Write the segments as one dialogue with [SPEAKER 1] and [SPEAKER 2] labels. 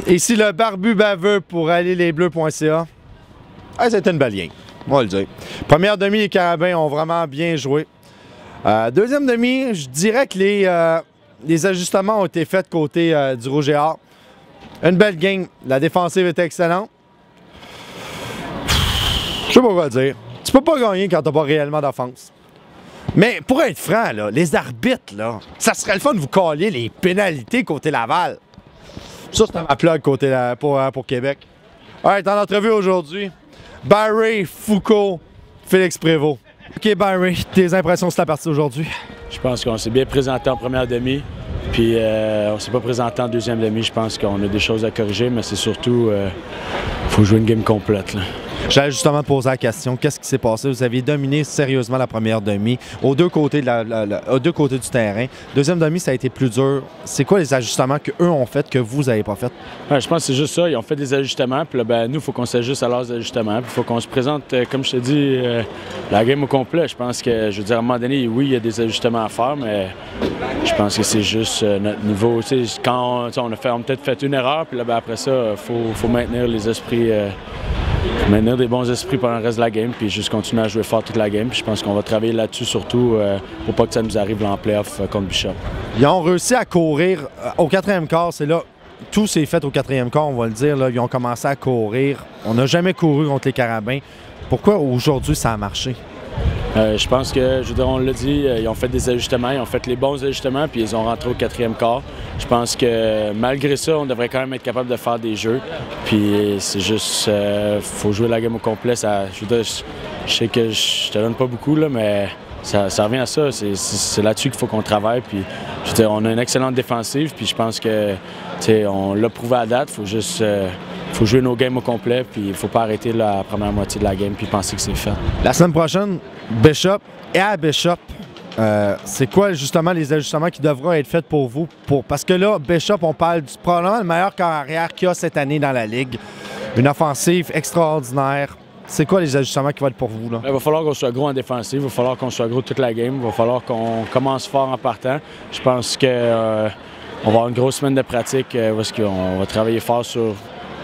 [SPEAKER 1] Ici le barbu baveux pour allerlesbleus.ca. Ah, c'était une belle game, on va le dire. Première demi, les Carabins ont vraiment bien joué. Deuxième demi, je dirais que les ajustements ont été faits côté du Rouge et Or. Une belle game, la défensive était excellente. Je sais pas quoi dire. Tu peux pas gagner quand t'as pas réellement d'offense. Mais pour être franc, là, les arbitres, là, ça serait le fun de vous caler les pénalités côté Laval. Ça, c'est ma plug côté pour Québec. Alright, en entrevue aujourd'hui, Barry, Foucault, Félix Prévost. OK, Barry, tes impressions sur la partie aujourd'hui?
[SPEAKER 2] Je pense qu'on s'est bien présenté en première demi, puis on s'est pas présenté en deuxième demi. Je pense qu'on a des choses à corriger, mais c'est surtout, faut jouer une game complète, là.
[SPEAKER 1] J'allais justement te poser la question, qu'est-ce qui s'est passé? Vous aviez dominé sérieusement la première demi, aux deux côtés, aux deux côtés du terrain. Deuxième demi, ça a été plus dur. C'est quoi les ajustements qu'eux ont fait que vous n'avez pas fait?
[SPEAKER 2] Ouais, je pense que c'est juste ça. Ils ont fait des ajustements, puis là, ben, nous, il faut qu'on s'ajuste à leurs ajustements. Puis il faut qu'on se présente, comme je te dis, la game au complet. Je pense que, je veux dire, à un moment donné, oui, il y a des ajustements à faire, mais je pense que c'est juste notre niveau. Quand on a peut-être fait une erreur, puis là, ben, après ça, il faut maintenir les esprits. Maintenir des bons esprits pendant le reste de la game, puis juste continuer à jouer fort toute la game. Puis je pense qu'on va travailler là-dessus surtout pour pas que ça nous arrive là, en playoff contre Bishop.
[SPEAKER 1] Ils ont réussi à courir au quatrième quart, c'est là. Tout s'est fait au quatrième quart, on va le dire. Là, ils ont commencé à courir. On n'a jamais couru contre les Carabins. Pourquoi aujourd'hui ça a marché?
[SPEAKER 2] Je pense que, je veux dire, on l'a dit, ils ont fait des ajustements, ils ont fait les bons ajustements, puis ils ont rentré au quatrième quart. Je pense que malgré ça, on devrait quand même être capable de faire des jeux. Puis c'est juste, faut jouer la game au complet. Je sais que je te donne pas beaucoup, là, mais ça revient à ça. C'est là-dessus qu'il faut qu'on travaille. Puis je veux dire, on a une excellente défensive, puis je pense que, on l'a prouvé à date. Faut juste faut jouer nos games au complet, puis il faut pas arrêter la première moitié de la game puis penser que c'est fait.
[SPEAKER 1] La semaine prochaine, Bishop et à Bishop, c'est quoi justement les ajustements qui devront être faits pour vous? Parce que là, Bishop, on parle du probablement le meilleur carrière qu'il y a cette année dans la Ligue. Une offensive extraordinaire. C'est quoi les ajustements qui vont être pour vous? Là?
[SPEAKER 2] Il va falloir qu'on soit gros en défensive, il va falloir qu'on soit gros toute la game, il va falloir qu'on commence fort en partant. Je pense qu'on va avoir une grosse semaine de pratique parce qu'on va travailler fort sur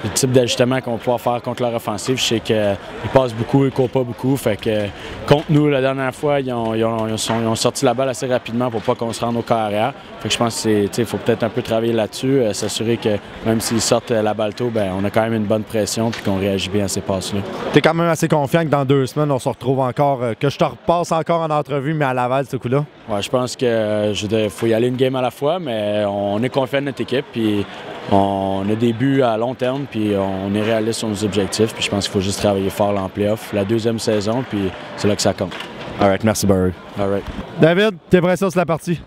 [SPEAKER 2] le type d'ajustement qu'on va pouvoir faire contre leur offensive. Je sais qu'ils passent beaucoup, ils ne courent pas beaucoup. Fait que contre nous, la dernière fois, ils ont sorti la balle assez rapidement pour pas qu'on se rende au quart arrière. Fait que je pense qu'il faut peut-être un peu travailler là-dessus, s'assurer que même s'ils sortent la balle tôt, ben, on a quand même une bonne pression et qu'on réagit bien à ces passes-là.
[SPEAKER 1] Tu es quand même assez confiant que dans 2 semaines, on se retrouve encore, que je te repasse encore en entrevue, mais à Laval, ce coup-là?
[SPEAKER 2] Ouais, je pense que faut y aller une game à la fois, mais on est confiant de notre équipe. Puis on a des buts à long terme, puis on est réaliste sur nos objectifs. Puis je pense qu'il faut juste travailler fort là en playoff, la deuxième saison, puis c'est là que ça compte.
[SPEAKER 1] All right, merci Barry.
[SPEAKER 2] All right.
[SPEAKER 1] David, tes impressions sur la partie?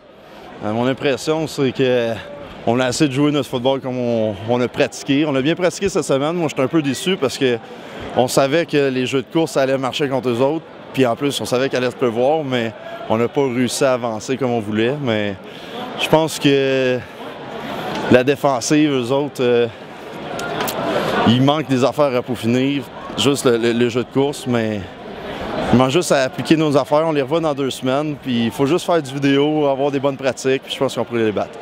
[SPEAKER 3] Mon impression, c'est qu'on a assez de jouer notre football comme on a pratiqué. On a bien pratiqué cette semaine. Moi, j'étais un peu déçu parce qu'on savait que les jeux de course allaient marcher contre eux autres. Puis en plus, on savait qu'elle allait se pleuvoir, mais on n'a pas réussi à avancer comme on voulait. Mais je pense que la défensive, eux autres, il manque des affaires à peaufiner, juste le jeu de course, mais il manque juste à appliquer nos affaires. On les revoit dans 2 semaines, puis il faut juste faire du vidéo, avoir des bonnes pratiques, puis je pense qu'on pourrait les battre.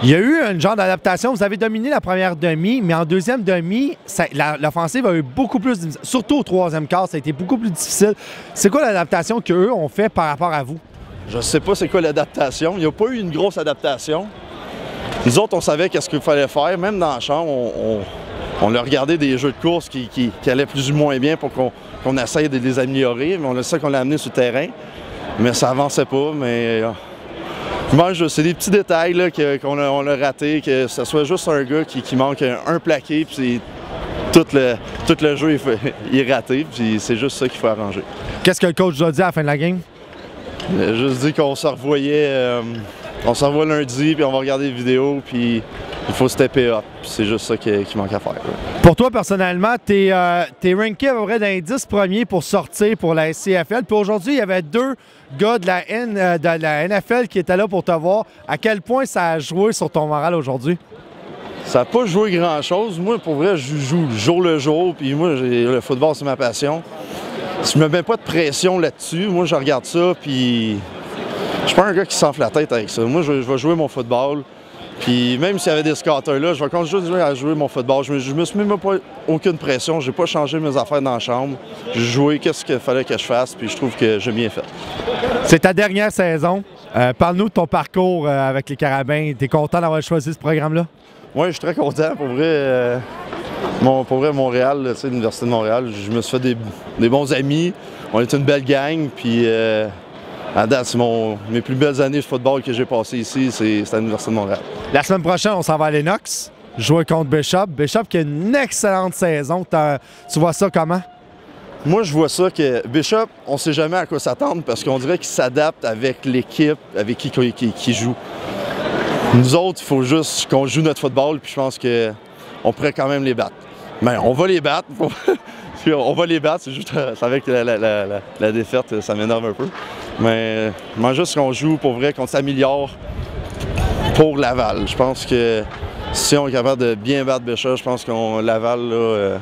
[SPEAKER 1] Il y a eu un genre d'adaptation. Vous avez dominé la première demi, mais en deuxième demi, l'offensive a eu beaucoup plus de... Surtout au troisième quart, ça a été beaucoup plus difficile. C'est quoi l'adaptation qu'eux ont fait par rapport à vous?
[SPEAKER 3] Je sais pas c'est quoi l'adaptation. Il n'y a pas eu une grosse adaptation. Nous autres, on savait qu'est-ce qu'il fallait faire. Même dans la chambre, on a regardé des jeux de course qui allaient plus ou moins bien pour qu'on essaye de les améliorer. Mais on sait qu'on l'a amené sur le terrain. Mais ça avançait pas. Mais c'est des petits détails qu'on a ratés, que ce soit juste un gars qui manque un plaqué, puis tout le jeu il est raté. Puis c'est juste ça qu'il faut arranger.
[SPEAKER 1] Qu'est-ce que le coach a dit à la fin de la game?
[SPEAKER 3] Il a juste dit qu'on se revoyait. On se revoit lundi, puis on va regarder les vidéos, puis il faut stepper up. C'est juste ça qui manque à faire.
[SPEAKER 1] Pour toi, personnellement, t'es ranké à peu près dans les 10 premiers pour sortir pour la SCFL. Puis aujourd'hui, il y avait 2 gars de la NFL qui étaient là pour te voir. À quel point ça a joué sur ton moral aujourd'hui?
[SPEAKER 3] Ça n'a pas joué grand-chose. Moi, pour vrai, je joue jour le jour, puis moi, le football, c'est ma passion. Je me mets pas de pression là-dessus. Moi, je regarde ça, puis je suis pas un gars qui s'enfle la tête avec ça. Moi, je vais jouer mon football. Puis même s'il y avait des scotters là, je vais continuer à jouer mon football. Je me suis même pas aucune pression. J'ai pas changé mes affaires dans la chambre. J'ai joué qu'est-ce qu'il fallait que je fasse, puis je trouve que j'ai bien fait.
[SPEAKER 1] C'est ta dernière saison. Parle-nous de ton parcours avec les Carabins. T'es content d'avoir choisi ce programme-là?
[SPEAKER 3] Oui, je suis très content. Pour vrai, Montréal, l'Université de Montréal, je me suis fait des bons amis. On est une belle gang, puis à date, c'est mes plus belles années de football que j'ai passées ici, c'est à l'Université de Montréal.
[SPEAKER 1] La semaine prochaine, on s'en va à Lennox, jouer contre Bishop. Bishop qui a une excellente saison. Tu vois ça comment?
[SPEAKER 3] Moi, je vois ça que Bishop, on ne sait jamais à quoi s'attendre parce qu'on dirait qu'il s'adapte avec l'équipe avec qui joue. Nous autres, il faut juste qu'on joue notre football, puis je pense qu'on pourrait quand même les battre. Mais on va les battre. On va les battre, c'est juste avec la défaite, ça m'énerve un peu. Mais juste qu'on joue pour vrai, qu'on s'améliore pour Laval. Je pense que si on est capable de bien battre Bishop, je pense qu'on Laval, là,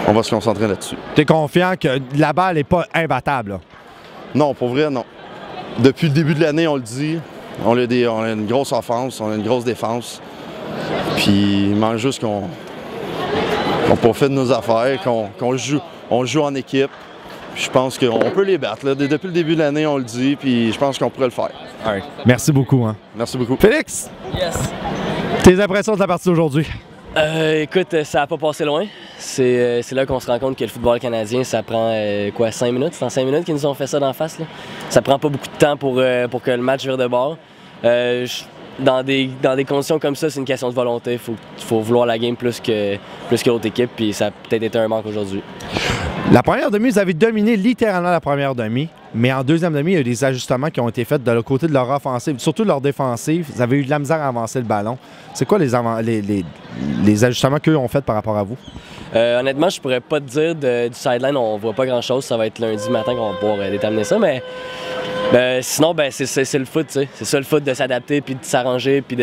[SPEAKER 3] on va se concentrer là-dessus.
[SPEAKER 1] Tu es confiant que la balle n'est pas imbattable? Là?
[SPEAKER 3] Non, pour vrai, non. Depuis le début de l'année, on le dit, on a une grosse offense, on a une grosse défense. Puis il manque juste qu'on profite de nos affaires, qu'on joue en équipe. Puis je pense qu'on peut les battre. Là. Depuis le début de l'année, on le dit, puis je pense qu'on pourrait le faire.
[SPEAKER 1] Right. Merci beaucoup. Hein.
[SPEAKER 3] Merci beaucoup.
[SPEAKER 1] Félix!
[SPEAKER 4] Yes!
[SPEAKER 1] Tes impressions de la partie d'aujourd'hui?
[SPEAKER 4] Écoute, ça n'a pas passé loin. C'est là qu'on se rend compte que le football canadien, ça prend 5 minutes? C'est en 5 minutes qu'ils nous ont fait ça d'en face. Là. Ça prend pas beaucoup de temps pour que le match vire de bord. Dans des conditions comme ça, c'est une question de volonté. Faut vouloir la game plus que l'autre équipe, puis ça a peut-être été un manque aujourd'hui.
[SPEAKER 1] La première demi, vous avez dominé littéralement la première demi, mais en deuxième demi, il y a eu des ajustements qui ont été faits de l'autre côté de leur offensive, surtout de leur défensive. Vous avez eu de la misère à avancer le ballon. C'est quoi les ajustements qu'eux ont fait par rapport à vous?
[SPEAKER 4] Honnêtement, je pourrais pas te dire du sideline, on voit pas grand-chose. Ça va être lundi matin qu'on va pouvoir déterminer ça, mais sinon, c'est le foot, tu sais. C'est ça le foot, de s'adapter, puis de s'arranger, puis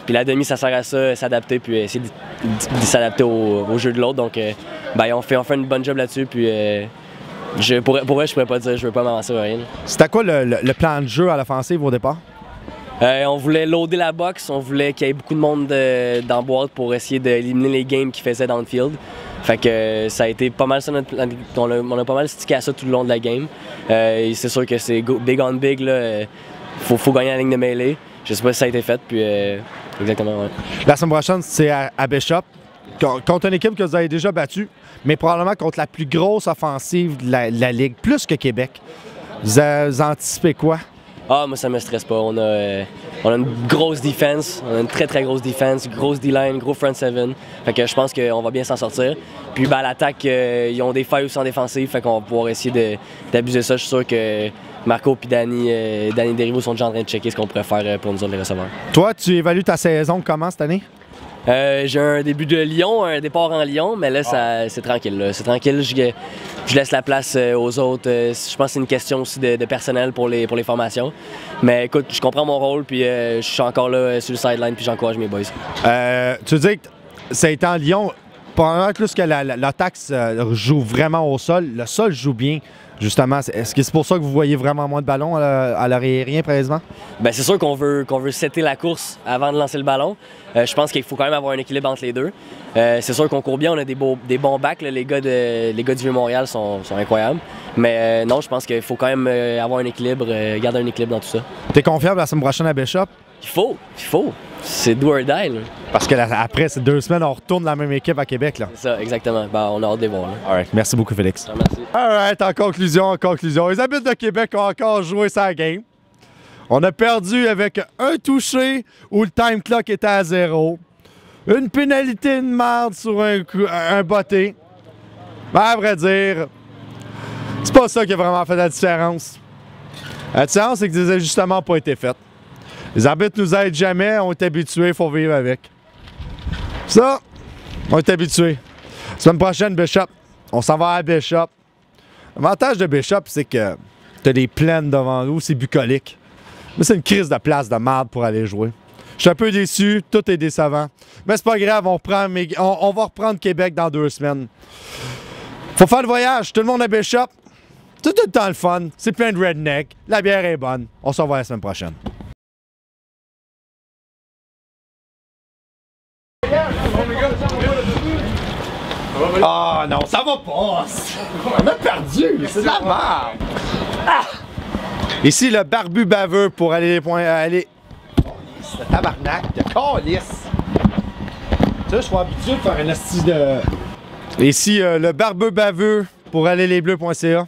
[SPEAKER 4] la demi, ça sert à ça, s'adapter, puis essayer de s'adapter au jeu de l'autre. Donc, on fait une bonne job là-dessus, puis pour vrai, je pourrais pas dire, je veux pas m'avancer ou rien.
[SPEAKER 1] C'était quoi le plan de jeu à l'offensive au départ?
[SPEAKER 4] On voulait loader la boxe, on voulait qu'il y ait beaucoup de monde dans la boîte pour essayer d'éliminer les games qu'ils faisaient downfield. Fait que ça a été pas mal ça notre plan. On a pas mal stické à ça tout le long de la game. C'est sûr que c'est big on big, là. Faut gagner la ligne de mêlée. Je sais pas si ça a été fait, puis exactement, ouais.
[SPEAKER 1] La semaine prochaine, c'est à Bishop, contre une équipe que vous avez déjà battue, mais probablement contre la plus grosse offensive de la Ligue, plus que Québec. Vous anticipez quoi?
[SPEAKER 4] Ah, moi, ça me stresse pas. On a une grosse défense, on a une très grosse défense, grosse D-line, gros front seven. Fait que je pense qu'on va bien s'en sortir. Puis à l'attaque, ils ont des failles aussi en défensive, fait qu'on va pouvoir essayer d'abuser ça. Je suis sûr que Marco et Danny Derivo sont déjà en train de checker ce qu'on pourrait faire pour nous autres les receveurs. Toi,
[SPEAKER 1] tu évalues ta saison comment cette année?
[SPEAKER 4] J'ai un début de Lyon, un départ en Lyon, mais là, c'est tranquille. C'est tranquille, je laisse la place aux autres. Je pense que c'est une question aussi de personnel pour les formations. Mais écoute, je comprends mon rôle, puis je suis encore là sur le sideline, puis j'encourage mes boys.
[SPEAKER 1] Tu veux dire que ça a été en Lyon, probablement plus que l'attaque joue vraiment au sol, le sol joue bien. Justement, est-ce que c'est pour ça que vous voyez vraiment moins de ballons à l'aérien présentement? Bien,
[SPEAKER 4] c'est sûr qu'on veut setter la course avant de lancer le ballon. Je pense qu'il faut quand même avoir un équilibre entre les deux. C'est sûr qu'on court bien, on a des bons backs. Là, les gars du Vieux-Montréal sont incroyables. Mais non, je pense qu'il faut quand même avoir un équilibre, garder un équilibre dans tout ça.
[SPEAKER 1] T'es confiant la semaine prochaine à Bishop?
[SPEAKER 4] Il faut. C'est do or die. Là.
[SPEAKER 1] Parce que après ces 2 semaines, on retourne la même équipe à Québec.
[SPEAKER 4] C'est ça, exactement. On a hâte de les voir. Là.
[SPEAKER 1] All right. Merci beaucoup, Félix.
[SPEAKER 4] Merci.
[SPEAKER 1] All right, en conclusion. Les Abites de Québec ont encore joué sa game. On a perdu avec un touché où le time clock était à 0. Une pénalité de merde sur un botté. Mais à vrai dire, c'est pas ça qui a vraiment fait la différence. La différence, c'est que des ajustements n'ont pas été faits. Les arbitres nous aident jamais, on est habitués, il faut vivre avec. Ça, on est habitués. Semaine prochaine, Bishop. On s'en va à Bishop. L'avantage de Bishop, c'est que t'as des plaines devant nous, c'est bucolique. Mais c'est une crise de place de merde pour aller jouer. Je suis un peu déçu, tout est décevant. Mais c'est pas grave, on va reprendre Québec dans 2 semaines. Faut faire le voyage, tout le monde à Bishop. Tout le temps le fun, c'est plein de redneck, la bière est bonne. On se revoit la semaine prochaine. Ah non, ça va pas! On a perdu! C'est de la merde! Ah! Ici, le barbu baveux pour aller les points. Aller. Le tabarnak de calice! Tu sais, je suis habitué de faire un asti de. Ici, le barbu baveux pour aller les bleus.ca.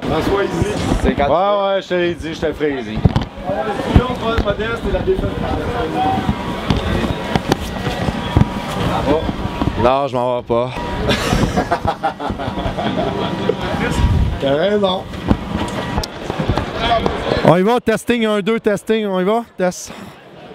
[SPEAKER 5] François Easy. C'est quand ouais, je te l'ai dit, je te le ferai easy. Modeste et la défaite.
[SPEAKER 1] Non, je m'en vais pas. T'as raison. On y va, testing 1, 2, testing, on y va? Test.